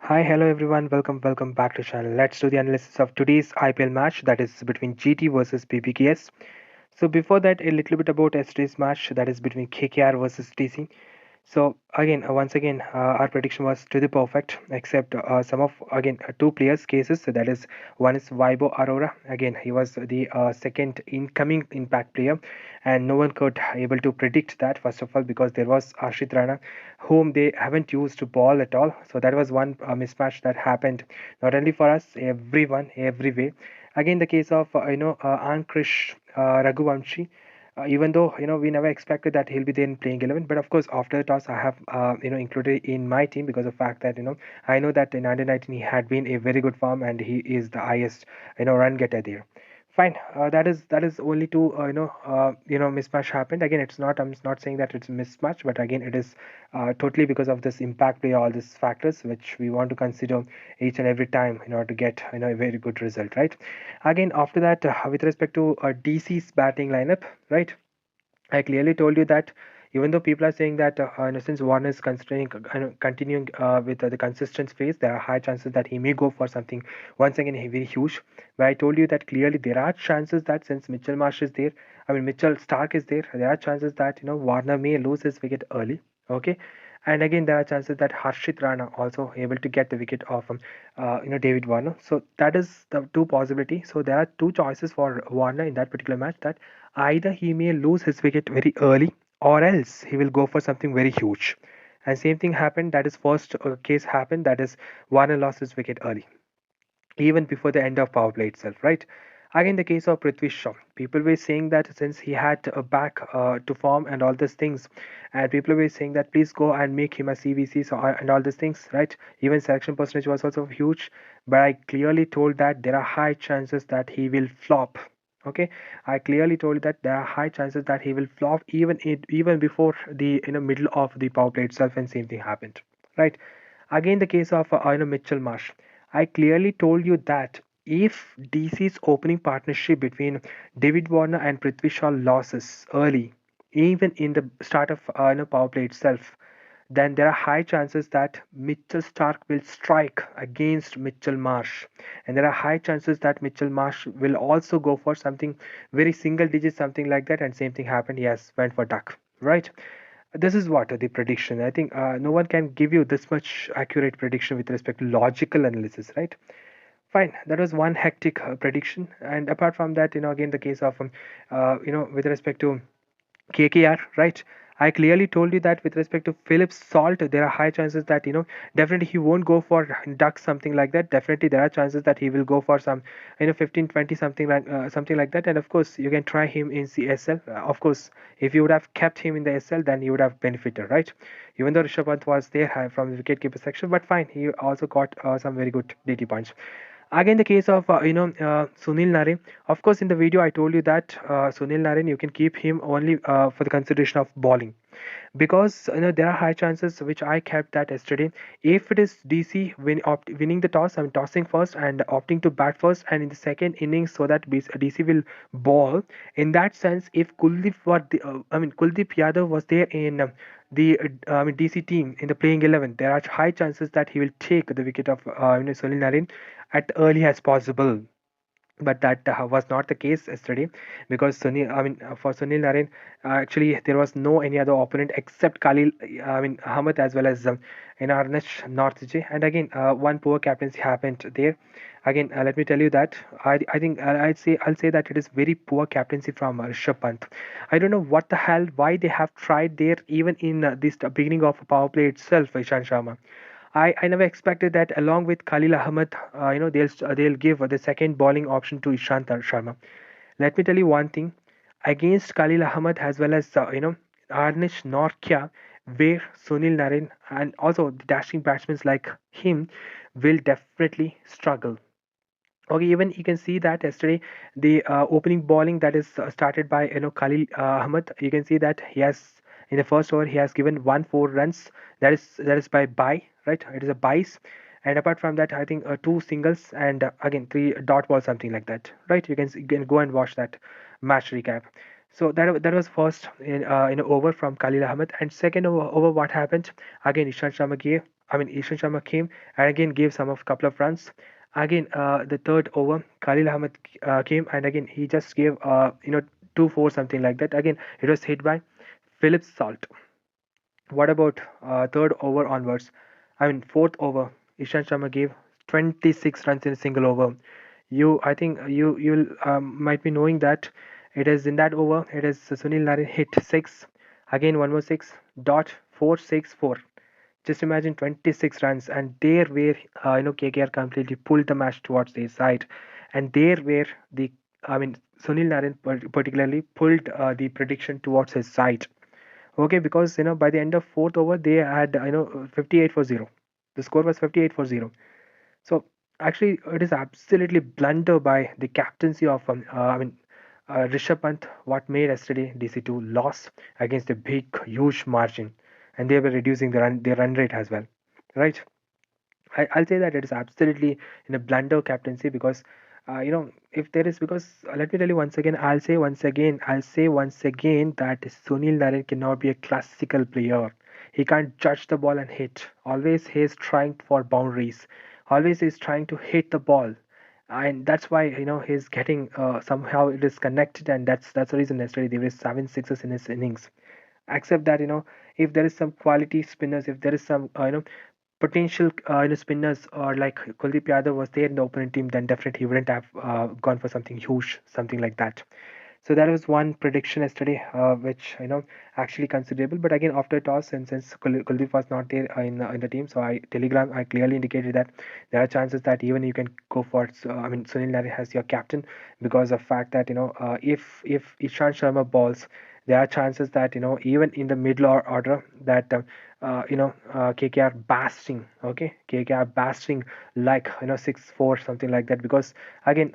Hi, hello everyone. Welcome back to channel. Let's do the analysis of today's IPL match that is between GT versus PBKS. So before that, a little bit about yesterday's match that is between KKR versus TC. So again, once again, our prediction was to the perfect, except some of again two players cases. So that is one is Vaibo Arora. Again, he was the second incoming impact player, and no one could able to predict that first of all because there was Ashit Rana, whom they haven't used to ball at all. So that was one mismatch that happened not only for us, everyone, every way. Again, the case of Ankrish Raghuvamshi, even though we never expected that he'll be there in playing 11, but of course after the toss I have included in my team because of the fact that I know that in under 19 he had been a very good form and he is the highest run getter there. Fine, that is only two mismatch happened. Again, I'm not saying that it's a mismatch, but again it is totally because of this impact play, all these factors which we want to consider each and every time in order to get a very good result, right? Again, after that, with respect to DC's batting lineup, right? I clearly told you that even though people are saying that since Warner is considering continuing with the consistent phase, there are high chances that he may go for something once again very huge. But I told you that clearly there are chances that since Mitchell Marsh is there, I mean Mitchell Stark is there are chances that Warner may lose his wicket early. Okay. And again, there are chances that Harshit Rana also able to get the wicket of David Warner. So that is the two possibility. So there are two choices for Warner in that particular match, that either he may lose his wicket very early or else he will go for something very huge. And same thing happened. That is first case happened. That is Warner lost his wicket early even before the end of power play itself, right? Again, the case of Prithvi Shaw, people were saying that since he had a back to form and all these things, and people were saying that please go and make him a CVC so, and all these things, right? Even selection percentage was also huge, but I clearly told that there are high chances that he will flop. Okay, I clearly told that there are high chances that he will flop even before the middle of the power play itself, and same thing happened, right? Again, the case of Mitchell Marsh. I clearly told you that if DC's opening partnership between David Warner and Prithvi Shaw losses early, even in the start of power play itself, then there are high chances that Mitchell Stark will strike against Mitchell Marsh, and there are high chances that Mitchell Marsh will also go for something very single digit, something like that, and same thing happened. Yes, went for duck, right? This is what the prediction. I think no one can give you this much accurate prediction with respect to logical analysis, right? Fine, that was one hectic prediction. And apart from that, again the case of with respect to KKR, right? I clearly told you that with respect to Phillips Salt, there are high chances that definitely he won't go for duck, something like that. Definitely there are chances that he will go for some 15, 20, something like that. And of course you can try him in CSL. Of course, if you would have kept him in the SL, then you would have benefited, right? Even though Rishabh Pant was there from the wicketkeeper section, but fine, he also got some very good DT points. Again, the case of Sunil Narine. Of course, in the video I told you that Sunil Narine, you can keep him only for the consideration of bowling, because there are high chances which I kept that yesterday. If it is DC winning the toss, I'm tossing first and opting to bat first, and in the second innings, so that DC will ball. In that sense, if Kuldeep Yadav was there in the DC team in the playing 11, there are high chances that he will take the wicket of Sunil Narine at early as possible, but that was not the case yesterday, because for Sunil Narine, actually there was no any other opponent except Khalil, Ahmed, as well as Arnesh Northje. And again, one poor captaincy happened there. Again, let me tell you that I think I'll say that it is very poor captaincy from Rishabh Pant. I don't know what the hell why they have tried there even in this beginning of power play itself, Ishan Sharma. I never expected that along with Khalil Ahmed, they'll give the second bowling option to Ishant Sharma. Let me tell you one thing, against Khalil Ahmed as well as Arnish Norkia, where Sunil Narine and also the dashing batsmen like him will definitely struggle. Okay, even you can see that yesterday the opening bowling that is started by Khalil Ahmed. You can see that he has in the first over he has given 1 4 runs. That is by bye, right? It is a byes, and apart from that, I think two singles and again three dot balls, something like that, right? You can go and watch that match recap. So that was first in over from Khalil Ahmed, and second over what happened again? Ishant Sharma gave I mean, Ishan Sharma came and again gave some of couple of runs. Again, the third over, Khalil Ahmed came and again he just gave 2-4 something like that. Again, it was hit by Philip Salt. What about third over onwards? I mean, fourth over, Ishan Sharma gave 26 runs in a single over. I think you'll might be knowing that it is in that over. It is Sunil Narine hit six, again one more six, dot 464. Just imagine 26 runs, and there where KKR completely pulled the match towards their side, and there where the I mean Sunil Narine particularly pulled the prediction towards his side. Okay, because by the end of fourth over they had 58 for 0. The score was 58 for 0. So actually it is absolutely blunder by the captaincy of Rishabh Pant what made yesterday DC2 loss against a big huge margin, and they were reducing their run rate as well, right? I'll say that it is absolutely in a blunder captaincy because if there is because let me tell you once again I'll say once again that Sunil Narine cannot be a classical player. He can't judge the ball and hit. Always he is trying for boundaries. Always he's trying to hit the ball, and that's why he's getting somehow it is connected, and that's the reason yesterday there were seven sixes in his innings. Except that if there is some quality spinners, if there is some potential spinners or like Kuldeep Yadav was there in the opponent team, then definitely he wouldn't have gone for something huge, something like that. So that was one prediction yesterday, which actually considerable. But again, after toss, and since Kuldeep was not there in the team, so I clearly indicated that there are chances that even you can go for Sunil Narine as your captain because of fact that if Ishan Sharma balls, there are chances that even in the middle order that KKR basting, okay, KKR basting like 6-4 something like that because again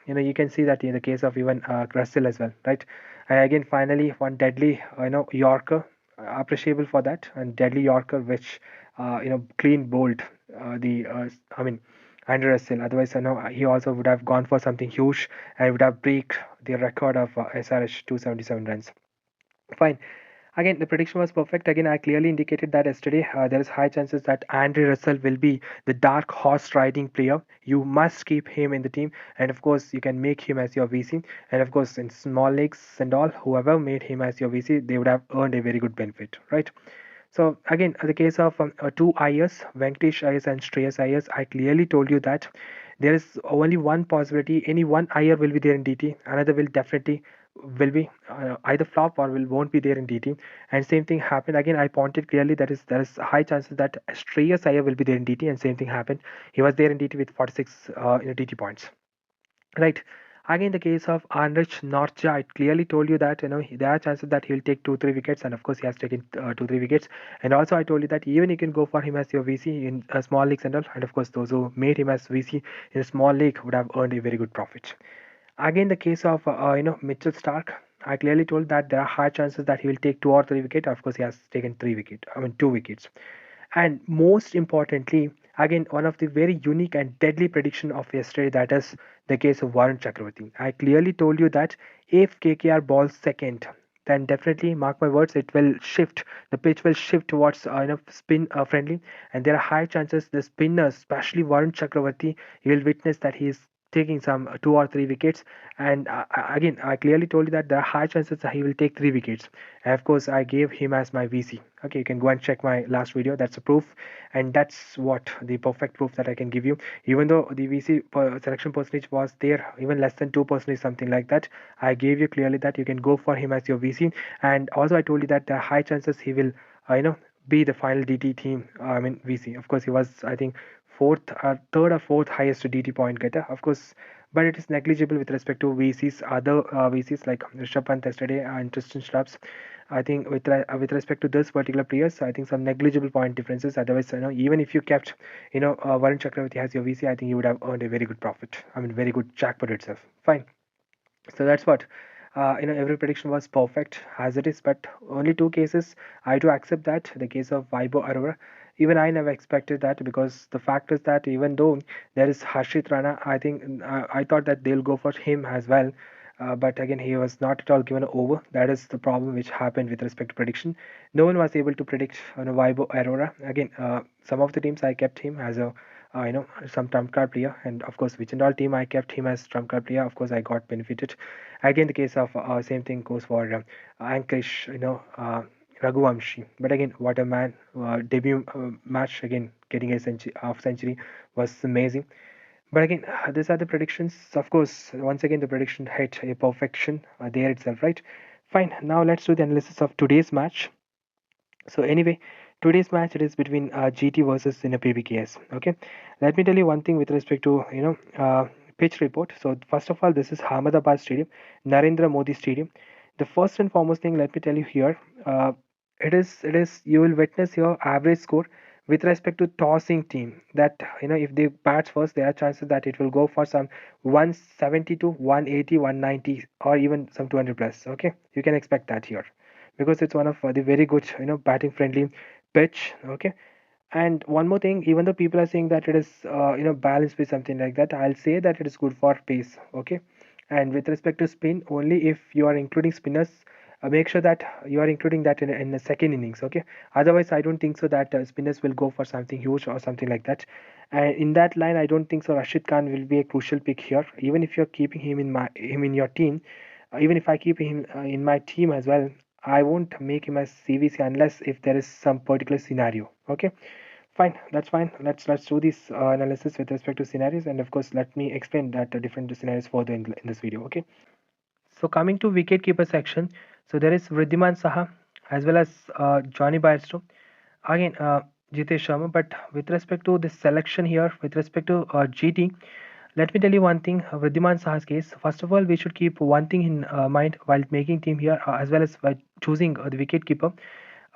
you can see that in the case of even Russell as well, right? And again, finally, one deadly, Yorker, appreciable for that, and deadly Yorker, which clean bowled the Andrew Russell. Otherwise, I know he also would have gone for something huge and would have break the record of SRH 277 runs. Fine. Again, the prediction was perfect. Again, I clearly indicated that yesterday there is high chances that Andre Russell will be the dark horse riding player. You must keep him in the team, and of course, you can make him as your VC. And of course, in small leagues and all, whoever made him as your VC, they would have earned a very good benefit, right? So again, the case of two IS, Venkatesh IS and Shreyas IS, I clearly told you that there is only one possibility. Any one IR will be there in DT. Another will definitely will be either flop or will won't be there in DT. And same thing happened again. I pointed clearly that is there is high chances that Shreyas IR will be there in DT, and same thing happened. He was there in DT with 46 DT points. Right. Again, the case of Anrich Nortja, I clearly told you that there are chances that he'll take 2-3 wickets, and of course he has taken 2-3 wickets. And also I told you that even you can go for him as your VC in small leagues and all, and of course those who made him as VC in a small league would have earned a very good profit. Again, the case of Mitchell Stark, I clearly told that there are high chances that he will take 2 or 3 wickets. Of course, he has taken 3 wickets. I mean 2 wickets. And most importantly, again, one of the very unique and deadly prediction of yesterday, that is the case of Varun Chakravarti. I clearly told you that if KKR balls second, then definitely mark my words, it will shift. The pitch will shift towards spin friendly, and there are high chances the spinners, especially Varun Chakravarti, you will witness that he is taking some 2 or 3 wickets. And again, I clearly told you that there are high chances that he will take 3 wickets. And of course, I gave him as my VC. Okay, you can go and check my last video. That's a proof, and that's what the perfect proof that I can give you. Even though the VC selection percentage was there, even less than 2%, something like that, I gave you clearly that you can go for him as your VC. And also, I told you that there are high chances he will, be the final DT team. VC. Of course, he was, I think, third or fourth highest DT point getter. Of course, but it is negligible with respect to VCs, other VCs like Rishabh Pant yesterday and Tristan Shrubs. I think with respect to this particular players, I think some negligible point differences. Otherwise, even if you kept, Varun Chakravarti as your VC, I think you would have earned a very good profit. I mean, very good jackpot itself. Fine. So that's what. Every prediction was perfect as it is, but only two cases I do accept that. The case of Vibo Arora, even I never expected that because the fact is that even though there is Harshit Rana, I think I thought that they'll go for him as well. but again he was not at all given over. That is the problem which happened with respect to prediction. No one was able to predict Vibo Aurora. Again, some of the teams I kept him as a some trump card player, and of course Vichendal team I kept him as trump card player. Of course I got benefited. Again, the case of same thing goes for Ankish, Raghuvanshi. But again, what a man! Debut match, again getting a century, half century was amazing. But again, these are the predictions. Of course, once again, the prediction hit a perfection there itself, right? Fine. Now let's do the analysis of today's match. So anyway, today's match it is between GT versus in a PBKS. Okay, let me tell you one thing with respect to pitch report. So first of all, this is Ahmedabad Stadium, Narendra Modi Stadium. The first and foremost thing, let me tell you here, it is you will witness your average score with respect to tossing team. That if they bats first, there are chances that it will go for some 170 to 180, 190, or even some 200 plus. Okay, you can expect that here because it's one of the very good batting friendly pitch. Okay, and one more thing, even though people are saying that it is balanced with something like that, I'll say that it is good for pace. Okay, and with respect to spin, only if you are including spinners, make sure that you are including that in the second innings. Okay, otherwise I don't think so that spinners will go for something huge or something like that. And in that line, I don't think so Rashid Khan will be a crucial pick here, even if you're keeping him in your team. Even if I keep him in my team as well, I won't make him as CVC unless if there is some particular scenario. Okay, fine, that's fine. Let's do this analysis with respect to scenarios, and of course, let me explain that different scenarios further in this video. Okay, so coming to wicketkeeper section, so there is Vridhiman Saha as well as Johnny Bairstow. Again, Jitesh Sharma. But with respect to this selection here, with respect to GT, let me tell you one thing. Vridhiman Saha's case. First of all, we should keep one thing in mind while making team here, as well as while choosing the wicket keeper.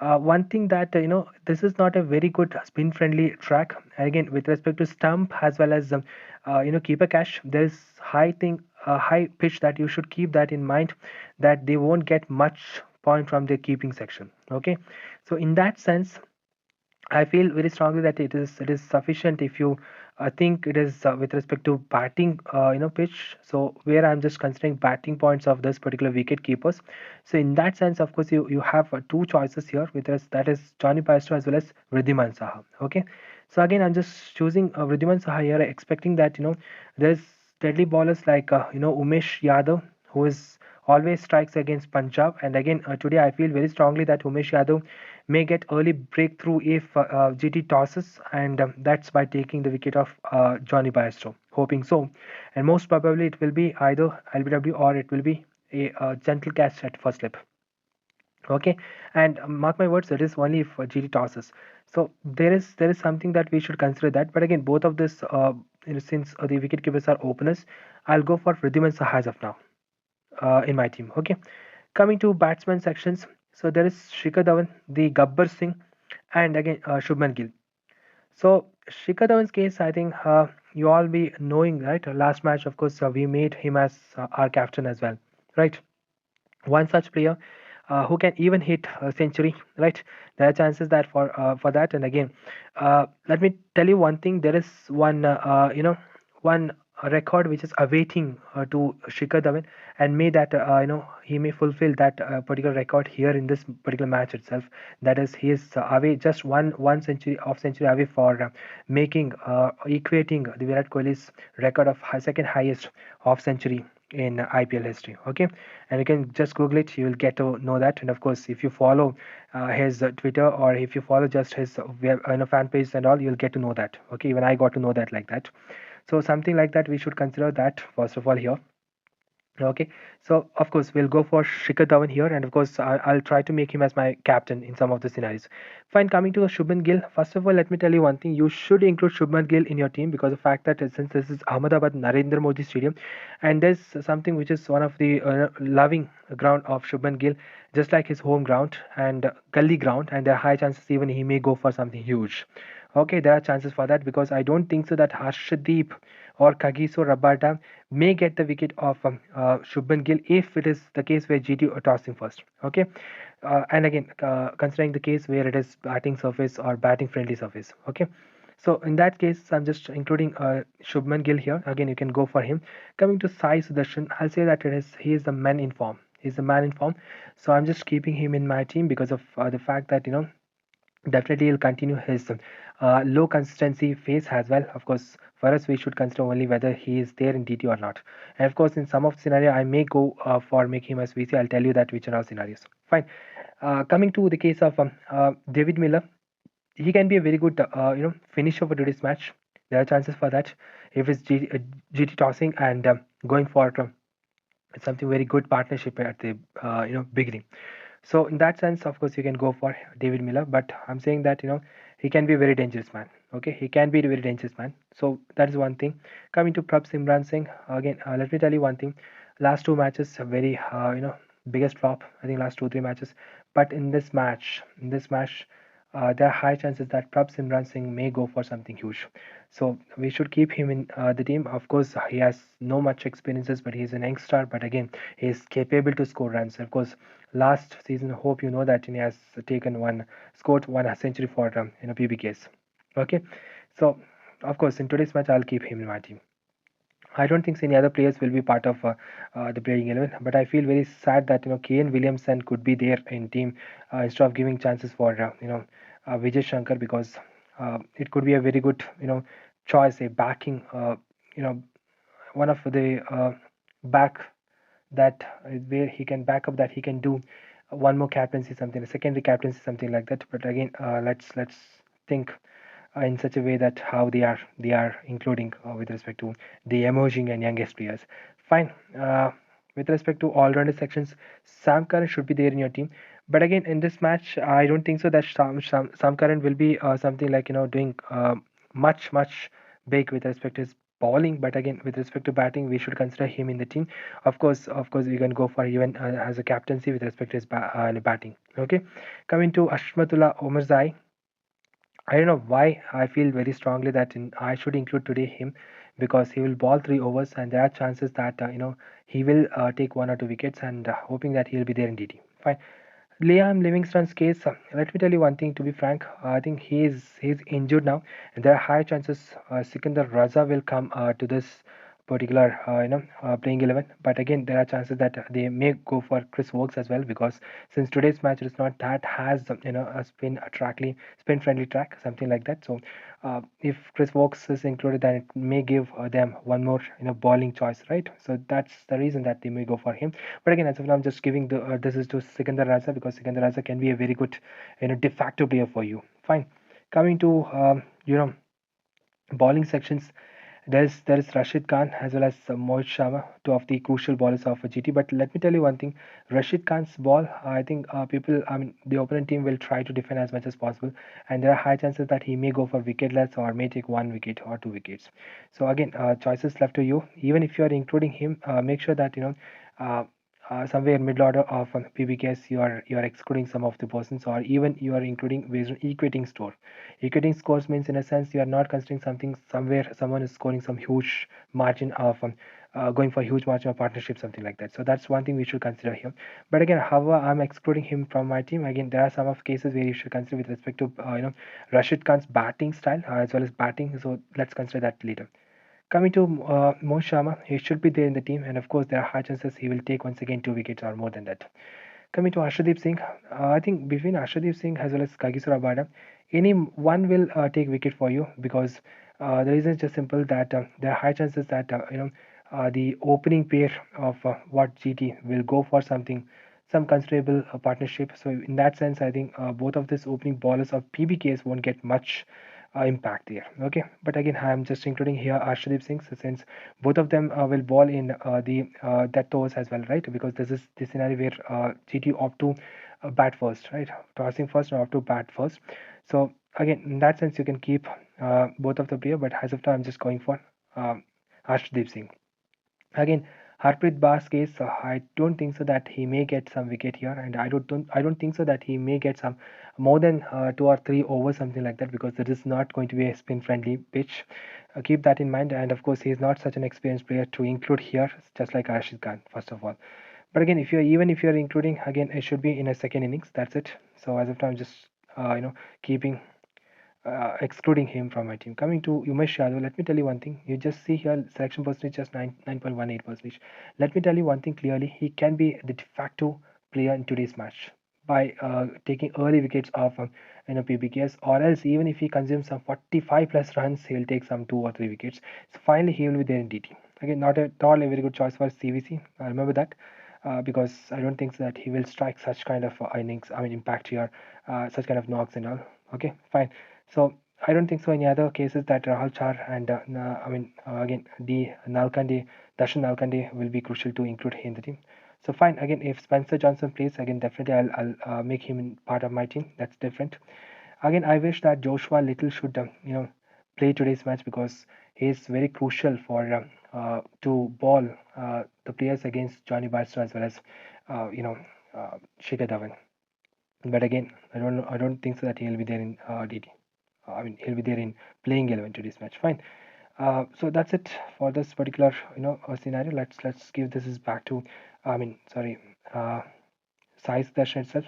One thing that this is not a very good spin friendly track. Again, with respect to stump as well as keeper cash, there is high pitch that you should keep that in mind, that they won't get much point from the keeping section. Okay, so in that sense, I feel very strongly that it is sufficient if you think it is with respect to batting pitch. So where I'm just considering batting points of this particular wicket keepers. So in that sense, of course, you have two choices here with us, that is Johnny Paisto as well as Vridhiman Saha. Okay, so again I'm just choosing Vridhiman Saha here, expecting that there's deadly bowlers like Umesh Yadav, who is always strikes against Punjab. And again, today I feel very strongly that Umesh Yadav may get early breakthrough if GT tosses, and that's by taking the wicket of Johnny Bairstow. Hoping so, and most probably it will be either LBW or it will be a gentle catch at first slip. Okay, and mark my words, it is only if GT tosses. So there is something that we should consider that. But again, both of this, since the wicket keepers are openers, I'll go for Vridhiman Saha as of now in my team. Okay, coming to batsman sections, so there is Shikhar Dhawan, the Gabbar Singh, and again Shubman Gill. So Shikhar Dhawan's case, I think you all be knowing, right? Last match, of course, we made him as our captain as well, right? One such player who can even hit a century, right? There are chances that for that. And again, let me tell you one thing. There is one record which is awaiting to Shikhar Dhawan, and may that he may fulfill that particular record here in this particular match itself. That is, he is away just one century off century away for making equating the Virat Kohli's record of second highest off century in IPL history. Okay, and you can just Google it. You will get to know that. And of course, if you follow his Twitter, or if you follow just his fan page and all, you'll get to know that. Okay, even I got to know that like that. So something like that we should consider that first of all here. Okay, so of course we'll go for Shikhar Dhawan here, and of course I'll try to make him as my captain in some of the scenarios. Fine, coming to Shubman Gill. First of all, let me tell you one thing: you should include Shubman Gill in your team, because of the fact that since this is Ahmedabad Narendra Modi Stadium, and there's something which is one of the loving ground of Shubman Gill, just like his home ground and gully ground, and there are high chances even he may go for something huge. Okay, there are chances for that, because I don't think so that Harshdeep or Kagiso Rabada may get the wicket of Shubman Gill if it is the case where GT are tossing first. Okay, and again, considering the case where it is batting surface or batting friendly surface. Okay, So in that case, I'm just including Shubman Gill here. Again, you can go for him. Coming to Sai Sudarshan, I'll say that he is the man in form. He's the man in form. So I'm just keeping him in my team because of the fact that definitely he'll continue his low consistency phase as well. Of course, for us we should consider only whether he is there in DT or not. And of course, in some of the scenario, I may go for making him as VC. I'll tell you that which are our scenarios. Fine. Coming to the case of David Miller, he can be a very good finisher for today's match. There are chances for that if it's GT tossing and going for something very good partnership at the beginning. So in that sense, of course, you can go for David Miller, but I'm saying that he can be a very dangerous man. Okay, he can be a very dangerous man. So that is one thing. Coming to Prab Simran Singh again, let me tell you one thing. Last two matches, a very biggest flop. I think last 2 3 matches. But in this match, there are high chances that Prab Simran Singh may go for something huge. So we should keep him in the team. Of course, he has no much experiences, but he's an youngster. But again, he is capable to score runs. Of course, last season, hope you know that he has scored one century for PBKS. Okay, so of course, in today's match, I'll keep him in my team. I don't think any other players will be part of the playing 11, but I feel very sad that Kane Williamson could be there in team instead of giving chances for Vijay Shankar, because it could be a very good choice, a backing you know one of the back that where he can back up, that he can do one more captaincy, something a secondary captaincy, something like that. But again, let's think in such a way that how they are including with respect to the emerging and youngest players. Fine. With respect to all-rounder sections, Sam Curran should be there in your team. But again, in this match, I don't think so that Sam Curran will be something like doing much big with respect to his bowling. But again, with respect to batting, we should consider him in the team. Of course, we can go for even as a captaincy with respect to his batting. Okay, coming to Ashmatullah Omarzai, I don't know why I feel very strongly that I should include today him, because he will ball 3 overs and there are chances that he will take 1 or 2 wickets, and hoping that he'll be there in DT. Fine. Liam Livingston's case, let me tell you one thing. To be frank, I think he's injured now, and there are high chances Sikandar Raza will come to this particular playing 11. But again, there are chances that they may go for Chris Wokes as well, because since today's match is not that has a spin friendly track, something like that. So if Chris Wokes is included, then it may give them one more bowling choice, right? So that's the reason that they may go for him. But again, as of now, I'm just giving the this is to Sikandar Raza, because Sikandar Raza can be a very good de facto player for you. Fine. Coming to bowling sections, there is Rashid Khan as well as Mohit Sharma, two of the crucial bowlers of GT. But let me tell you one thing: Rashid Khan's ball, I think I mean, the opponent team will try to defend as much as possible, and there are high chances that he may go for wicketless or may take 1 wicket or 2 wickets. So again, choices left to you. Even if you are including him, make sure that Uh, somewhere mid order of PBKS, you are excluding some of the persons, or even you are including based on equating score. Equating scores means, in a sense, you are not considering something somewhere someone is scoring some huge margin of going for huge margin of partnership, something like that. So that's one thing we should consider here. But again, however, I'm excluding him from my team. Again, there are some of cases where you should consider with respect to Rashid Khan's batting style as well as batting. So let's consider that later. Coming to Mohit Sharma, he should be there in the team, and of course, there are high chances he will take once again 2 wickets or more than that. Coming to Arshdeep Singh, I think between Arshdeep Singh as well as Kagisura Bada, any one will take wicket for you, because the reason is just simple that there are high chances that the opening pair of what GT will go for some considerable partnership. So in that sense, I think both of these opening bowlers of PBKs won't get much impact there. Okay, but again, I'm just including here Arshdeep Singh, so since both of them will ball in the that toss as well, right? Because this is the scenario where GT opt to bat first, right? Tossing first and opt to bat first. So again, in that sense, you can keep both of the player, but as of now, I'm just going for Arshdeep Singh. Again, Harpreet Ba's case, I don't think so that he may get some wicket here, and I don't think so that he may get some more than 2 or 3 overs, something like that, because it is not going to be a spin-friendly pitch. Keep that in mind, and of course, he is not such an experienced player to include here, just like Rashid Khan, first of all. But again, if you're including, again, it should be in a second innings. That's it. So as of now, I'm just keeping excluding him from my team. Coming to Umesh Yadav, let me tell you one thing. You just see here selection percentage just 9.18%. Let me tell you one thing clearly. He can be the de facto player in today's match by taking early wickets off PBKS, or else even if he consumes some 45 plus runs, he'll take some 2 or 3 wickets. So finally, he will be there in DT. Again, not at all a very good choice for CVC. I remember that. Because I don't think that he will strike such kind of innings, I mean, impact here, such kind of knocks and all. Okay, fine. So I don't think so. Any other cases that Rahul Char and again the Nalkande, Darshan Nalkande will be crucial to include in the team. So fine. Again, if Spencer Johnson plays again, definitely I'll make him in part of my team. That's different. Again, I wish that Joshua Little should play today's match because he is very crucial for to ball the players against Johnny Bairstow as well as Shikhar Dhawan. But again, I don't think so that he'll be there in DT. I mean, he'll be there in playing 11 today's match. Fine. So that's it for this particular scenario. Let's give this is back to sorry, Sai Sudarshan itself.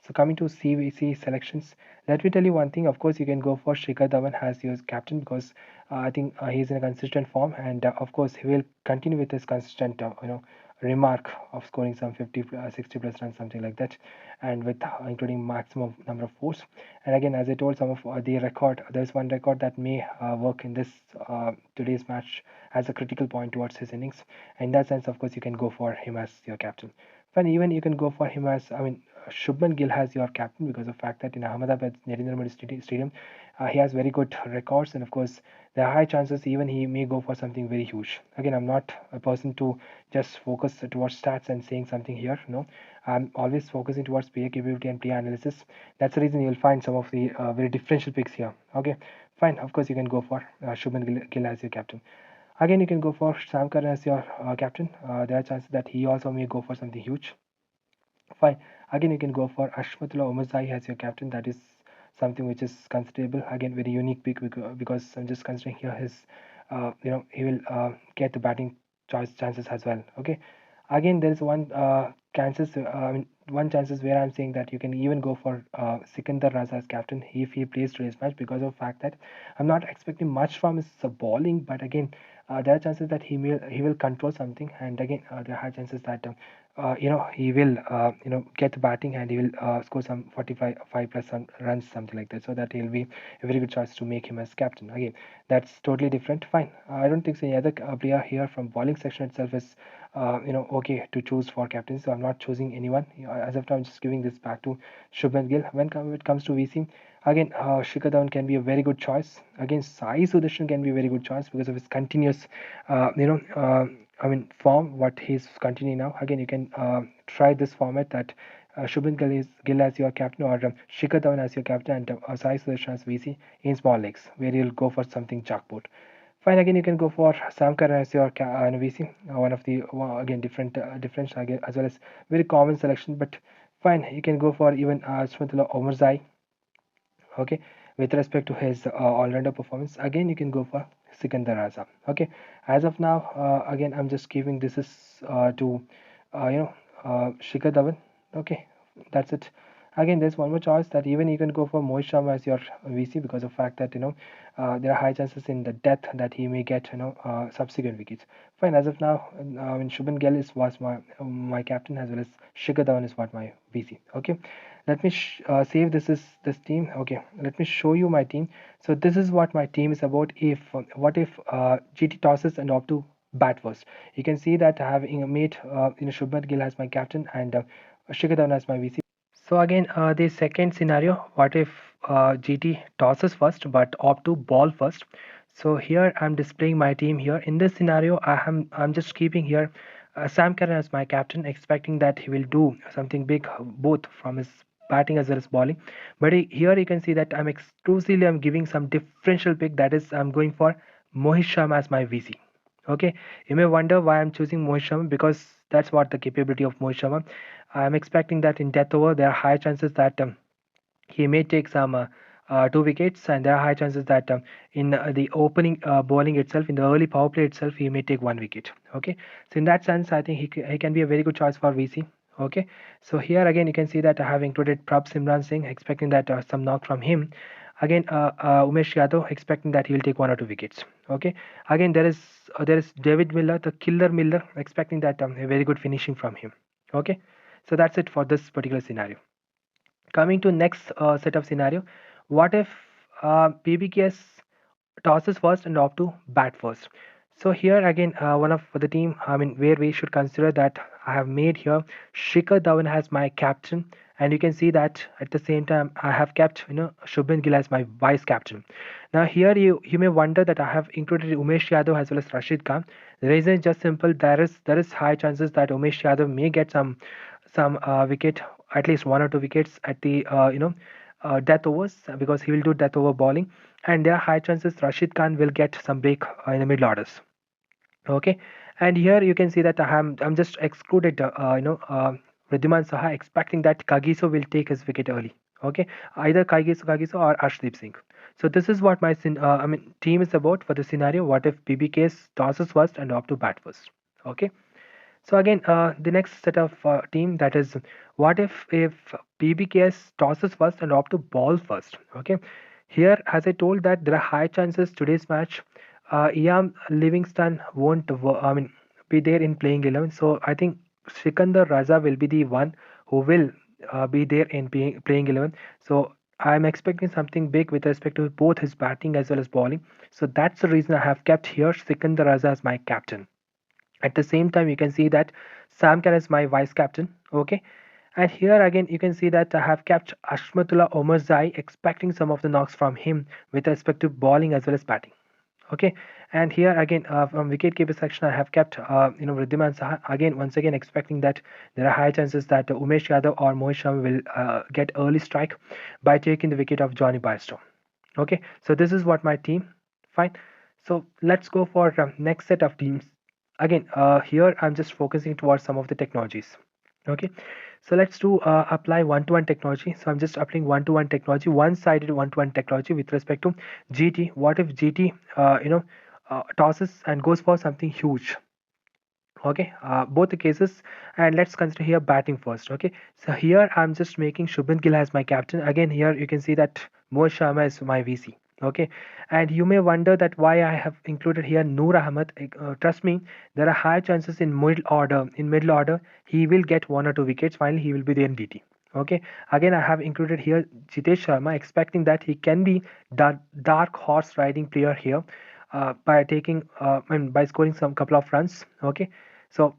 So coming to CVC selections, let me tell you one thing. Of course, you can go for Shikhar Dhawan as your captain because I think he's in a consistent form, and of course he will continue with his consistent remark of scoring some 50 60 plus runs, something like that, and with including maximum number of fours. And again, as I told, some of the record, there's one record that may work in this today's match as a critical point towards his innings. In that sense, of course, you can go for him as your captain. Fine, even you can go for him as, Shubman Gill has your captain because of the fact that in Ahmedabad Narendra Modi Stadium, he has very good records, and of course, there are high chances even he may go for something very huge. Again, I'm not a person to just focus towards stats and saying something here. No, I'm always focusing towards player capability and player analysis. That's the reason you'll find some of the very differential picks here. Okay, fine. Of course, you can go for Shubman Gill as your captain. Again, you can go for Sam Curran as your captain. There are chances that he also may go for something huge. Fine. Again, you can go for Ashmatullah Omazai as your captain. That is something which is considerable. Again, very unique pick because I'm just considering here his, he will get the batting chances as well. Okay. Again, there is one chances where I'm saying that you can even go for Sikandar Raza as captain if he plays today's match because of the fact that I'm not expecting much from his bowling, but again, there are chances that he will control something, and again, there are high chances that he will get the batting and he will score some 45 plus runs, something like that, so that he'll be a very good choice to make him as captain. Again, that's totally different. Fine. I don't think so any other player here from bowling section itself is okay to choose for captain, so I'm not choosing anyone. As of now, I'm just giving this back to Shubman Gill. When it comes to VC, again, Shikhar Dhawan can be a very good choice. Again, Sai Sudarshan can be a very good choice because of his continuous, form. What he's continuing now. Again, you can try this format that Gill as your captain or Shikhar Dhawan as your captain and Sai Sudarshan as VC in small leagues, where you'll go for something jackpot. Fine, again, you can go for Sam Curran as your VC, one of the again different again, as well as very common selection. But fine, you can go for even Smithala Omarzai. Okay, with respect to his all-rounder performance, again you can go for Sikandar Raza. Okay, as of now, again I'm just giving this is to Shikhar Dhawan. Okay, that's it. Again, there's one more choice that even you can go for Mohit Sharma as your VC because of the fact that there are high chances in the death that he may get subsequent wickets. Fine, as of now, Shubman Gill was my captain as well as Shikhar Dhawan is what my VC. Okay, let me save this team. Okay, let me show you my team. So this is what my team is about. If what if GT tosses and opt to bat first, you can see that having a mate Shubman Gill as my captain and Shikhar Dhawan as my VC. So again, the second scenario, what if GT tosses first but opt to ball first? So here I'm displaying my team here. In this scenario, I'm just keeping here Sam Curran as my captain, expecting that he will do something big both from his batting as well as bowling. But here you can see that I'm giving some differential pick. That is, I'm going for Mohit Sharma as my VC. Okay, you may wonder why I'm choosing Mohit Sharma because that's what the capability of Mohit Sharma. I'm expecting that in death over there are high chances that he may take some 2 wickets, and there are high chances that in the opening bowling itself, in the early power play itself, he may take 1 wicket. Okay, so in that sense, I think he can be a very good choice for VC. Okay, so here again you can see that I have included Prab Simran Singh, expecting that some knock from him. Again, Umesh Yadav expecting that he will take 1 or 2 wickets. Okay. Again, there is David Miller, the killer Miller, expecting that a very good finishing from him. Okay. So that's it for this particular scenario. Coming to next set of scenario, what if PBKS tosses first and opt to bat first? So here again, one of the team, I mean, where we should consider that I have made here Shikhar Dhawan as my captain, and you can see that at the same time I have kept Shubman Gill as my vice captain. Now here you may wonder that I have included Umesh Yadav as well as Rashid Khan. The reason is just simple. There is high chances that Umesh Yadav may get some wicket, at least 1 or 2 wickets at the death overs, because he will do death over bowling, and there are high chances Rashid Khan will get some break in the middle orders. Okay, and here you can see that I'm just excluded Riddhiman Saha, expecting that Kagiso will take his wicket early. Okay, either Kagiso or Arshdeep Singh. So this is what my team is about for the scenario. What if PBKS tosses first and opt to bat first? Okay. So again, the next set of team, that is, what if PBKS tosses first and opt to ball first? Okay, here as I told that there are high chances today's match, Iam Livingston won't be there in playing 11. So I think Sikandar Raza will be the one who will be there in playing 11. So I'm expecting something big with respect to both his batting as well as bowling. So that's the reason I have kept here Sikandar Raza as my captain. At the same time, you can see that Sam Kerr is my vice captain. Okay. And here again, you can see that I have kept Ashmatullah Omarzai, expecting some of the knocks from him with respect to bowling as well as batting. Okay. And here again, from wicketkeeper section, I have kept Riddhiman Saha, again once again expecting that there are high chances that Umesh Yadav or Mohit Sharma will get early strike by taking the wicket of Johnny Bairstow. Okay. So this is what my team. Fine. So let's go for next set of teams. Again, here I'm just focusing towards some of the technologies. Okay, so let's do apply one-to-one technology. So I'm just applying one-to-one technology, one-sided one-to-one technology with respect to GT. What if GT tosses and goes for something huge? Okay, both the cases, and let's consider here batting first. Okay, so here I'm just making Shubman Gill as my captain. Again, here you can see that Mohit Sharma is my VC. Okay, and you may wonder that why I have included here Noor Ahmed. Trust me, there are high chances in middle order. In middle order, he will get 1 or 2 wickets. Finally, he will be there in DT. Okay, again I have included here Jitesh Sharma, expecting that he can be dark horse riding player here by taking and by scoring some couple of runs. Okay, so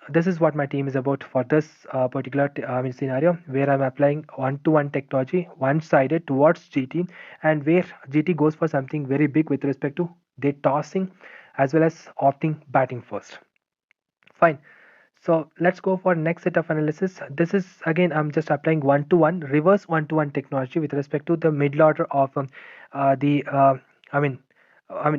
this is what my team is about for this particular scenario, where I'm applying one-to-one technology, one-sided towards GT, and where GT goes for something very big with respect to their tossing as well as opting batting first. Fine. So let's go for next set of analysis. This is again I'm just applying one-to-one, reverse one-to-one technology with respect to the middle order of the I mean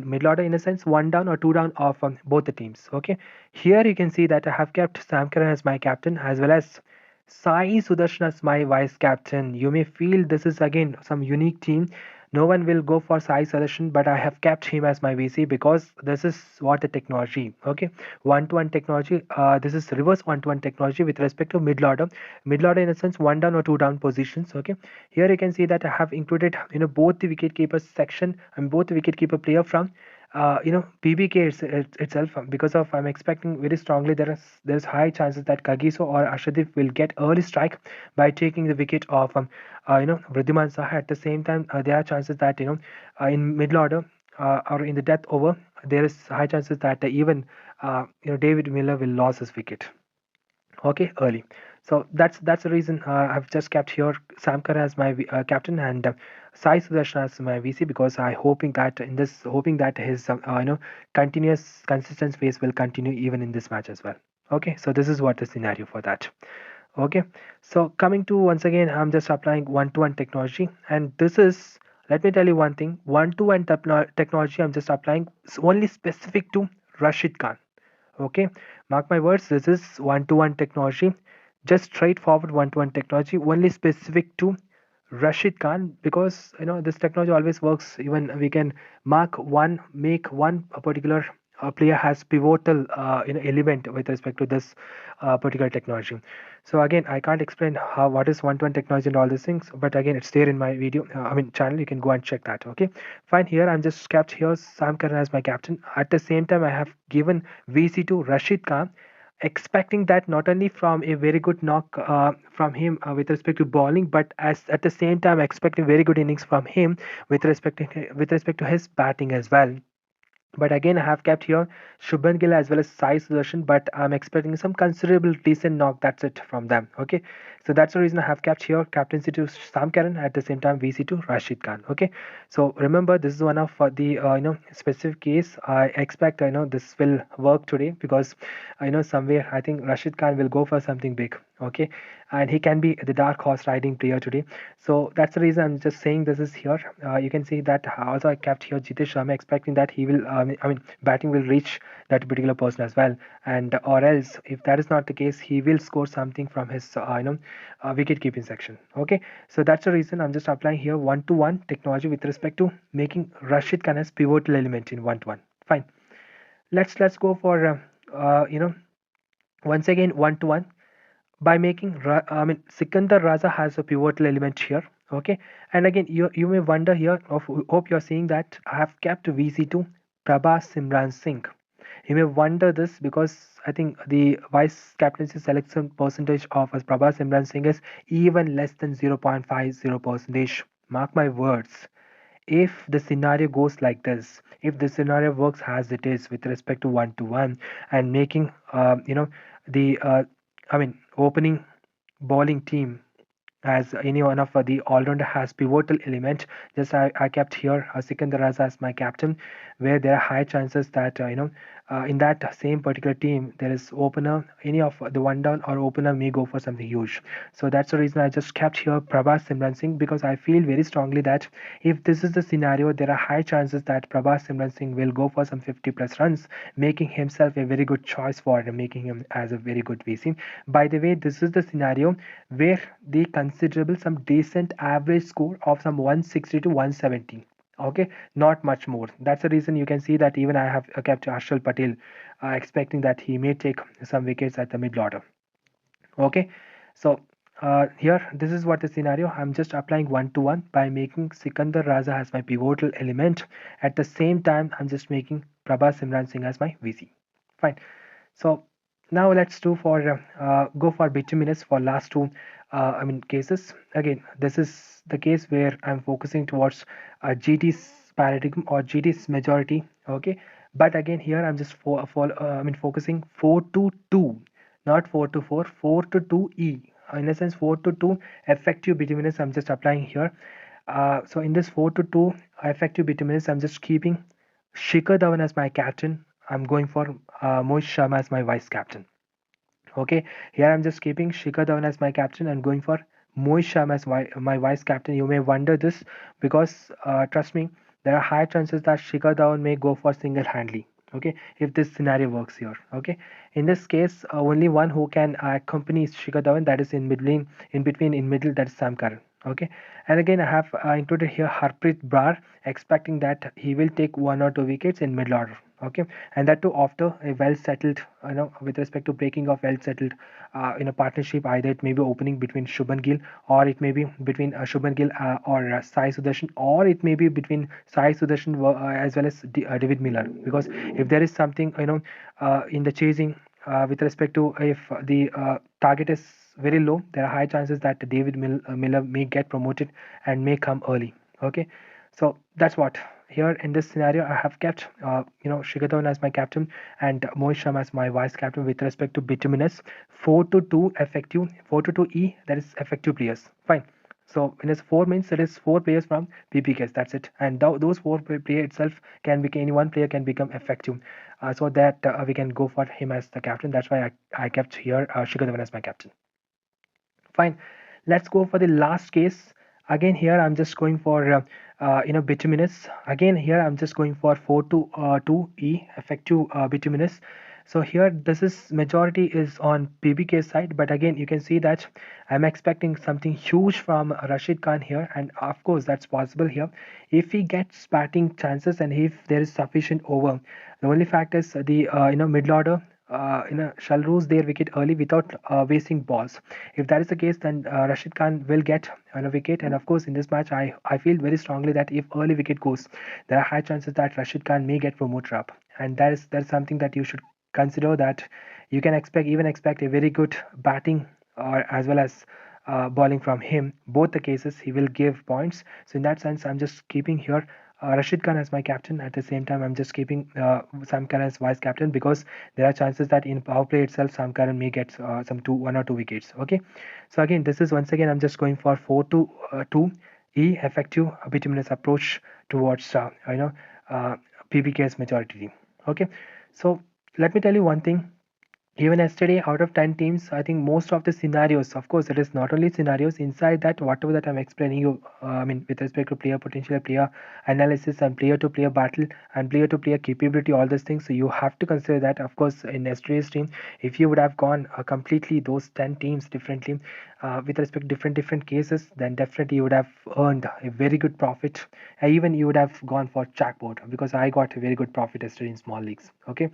middle order, in a sense, one down or two down of both the teams. Okay, here you can see that I have kept Sam Curran as my captain as well as Sai Sudarshan as my vice captain. You may feel this is again some unique team. No one will go for Sai Sudarshan, but I have kept him as my VC because this is what the technology. Okay, one-to-one technology. This is reverse one-to-one technology with respect to middle order. Middle order, in a sense, one down or two down positions. Okay, here you can see that I have included both the wicket keepers section and both the wicket keeper player from PBK itself, because of I'm expecting very strongly there's high chances that Kagiso or Ashadip will get early strike by taking the wicket of Vridhiman Saha. At the same time, there are chances that in middle order or in the death over, there is high chances that even David Miller will lose his wicket. Okay, early. So that's the reason I've just kept here Sam Curran as my captain and Sai Sudarshan as my VC, because I hoping that his continuous consistent pace will continue even in this match as well. Okay, so this is what the scenario for that. Okay, so coming to, once again, I'm just applying one-to-one technology, and this is, let me tell you one thing, one-to-one technology I'm just applying only specific to Rashid Khan. Okay, mark my words, this is one-to-one technology, just straightforward one-to-one technology, only specific to Rashid Khan, because this technology always works. Even we can make one particular player has pivotal element with respect to this particular technology. So again, I can't explain how what is 1-to-1 technology and all these things, but again, it's there in my video. I mean channel. You can go and check that. Okay, fine. Here I'm just kept here Sam Curran as my captain. At the same time, I have given VC to Rashid Khan, expecting that not only from a very good knock from him with respect to bowling, but as at the same time expecting very good innings from him with respect to his batting as well. But again, I have kept here Shubman Gill as well as Sai Sudarshan, but I'm expecting some considerable decent knock. That's it from them. Okay, so that's the reason I have kept here captaincy to Sam Curran, at the same time VC to Rashid Khan. Okay, so remember this is one of the specific case. I expect this will work today because somewhere I think Rashid Khan will go for something big. Okay, and he can be the dark horse riding player today. So that's the reason I'm just saying this is here. You can see that also I kept here Jitesh Sharma, expecting that he will, batting will reach that particular person as well. And or else, if that is not the case, he will score something from his, wicket keeping section. Okay, so that's the reason I'm just applying here 1-to-1 technology with respect to making Rashid Khan as pivotal element in 1-to-1. Fine. Let's go for, once again 1-to-1 by making Sikandar Raza has a pivotal element here. Okay, and again you may wonder here, of hope you're seeing that I have kept VC2 Prabhas Simran Singh. You may wonder this because I think the vice captaincy selection percentage of Prabhas Simran Singh is even less than 0.50 percentage. Mark my words, if the scenario goes like this, if the scenario works as it is with respect to 1-to-1 and making the opening bowling team as any one of the all-rounder has pivotal element. Just I kept here Sikandar Raza as my captain, where there are high chances that in that same particular team there is opener, any of the one down or opener may go for something huge. So that's the reason I just kept here Prabhas Simran Singh, because I feel very strongly that if this is the scenario, there are high chances that Prabhas Simran Singh will go for some 50 plus runs, making himself a very good choice for making him as a very good VC. By the way, this is the scenario where the considerable some decent average score of some 160 to 170. Okay, not much more. That's the reason you can see that even I have kept Harshal Patel, expecting that he may take some wickets at the middle order. Okay, so here this is what the scenario. I'm just applying 1-to-1 by making Sikandar Raza as my pivotal element. At the same time, I'm just making Prabhas Simran Singh as my VC. Fine. So now let's go for bituminous for last two cases. Again, this is the case where I'm focusing towards GT's paradigm or GT's majority. Okay, but again here I'm just focusing 4-to-2, not 4-to-4, 4-to-2 in a sense 4-to-2 effective bituminous I'm just applying here. So in this 4-to-2 effective bituminous, I'm just keeping Shikhar Dhawan as my captain. I'm going for Mohit Sharma as my vice captain. Okay, here I'm just keeping Shikhar Dhawan as my captain and going for Mohit Sharma as my vice captain. You may wonder this because trust me, there are high chances that Shikhar Dhawan may go for single-handedly. Okay, if this scenario works here. Okay, in this case, only one who can accompany Shikhar Dhawan, that is in middle, that is Sam Curran. Okay, and again I have included here Harpreet Brar, expecting that he will take 1 or 2 wickets in middle order. Okay, and that too after a well settled, with respect to breaking of well settled in a partnership, either it may be opening between Shubman Gill, or it may be between Shubman Gill or Sai Sudarshan, or it may be between Sai Sudarshan as well as David Miller. Because if there is something in the chasing with respect to if the target is very low, there are high chances that Miller may get promoted and may come early. Okay, so that's what here in this scenario I have kept Shikhar Dhawan as my captain and Mohit Sharma as my vice captain with respect to bituminous 4-to-2 effective 4-to-2 that is effective players. Fine. So when it's 4 means it is 4 players from PBKS. That's it. And those 4 player itself can become any one player can become effective. So that we can go for him as the captain. That's why I kept here Shikhar Dhawan as my captain. Fine. Let's go for the last case. Again here I'm just going for bituminous. Again here I'm just going for 4-to-2 effective bituminous. So here this is majority is on PBK side, but again you can see that I'm expecting something huge from Rashid Khan here, and of course that's possible here if he gets batting chances and if there is sufficient over. The only fact is the middle order shall lose their wicket early without wasting balls. If that is the case, then Rashid Khan will get a wicket, and of course in this match I feel very strongly that if early wicket goes, there are high chances that Rashid Khan may get promoted up, and that's something that you should consider, that you can expect a very good batting or as well as bowling from him. Both the cases he will give points. So in that sense, I'm just keeping here Rashid Khan as my captain. At the same time, I'm just keeping Sam Curran as vice captain, because there are chances that in power play itself, Sam Curran may get one or two wickets. Okay, so again, this is once again I'm just going for 4-2 E effective bituminous approach towards uh, PBK's majority team. Okay, so let me tell you one thing. Even yesterday, out of 10 teams, I think most of the scenarios, of course, it is not only scenarios, inside that, whatever that I'm explaining you, with respect to player potential, player analysis, and player to player battle, and player to player capability, all these things. So you have to consider that, of course, in yesterday's team, if you would have gone completely those 10 teams differently, with respect to different cases, then definitely you would have earned a very good profit. Even you would have gone for jackpot, because I got a very good profit yesterday in small leagues. Okay,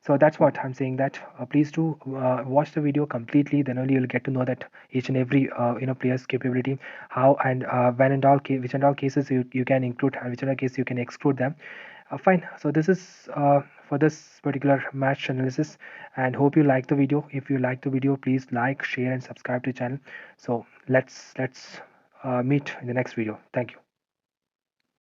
so that's what I'm saying, that please do watch the video completely, then only you'll get to know that each and every player's capability, how and when and all which and all cases you can include, and which and all cases you can exclude them. Fine, so this is for this particular match analysis, and hope you like the video. If you like the video, please like, share and subscribe to the channel. So let's meet in the next video. Thank you.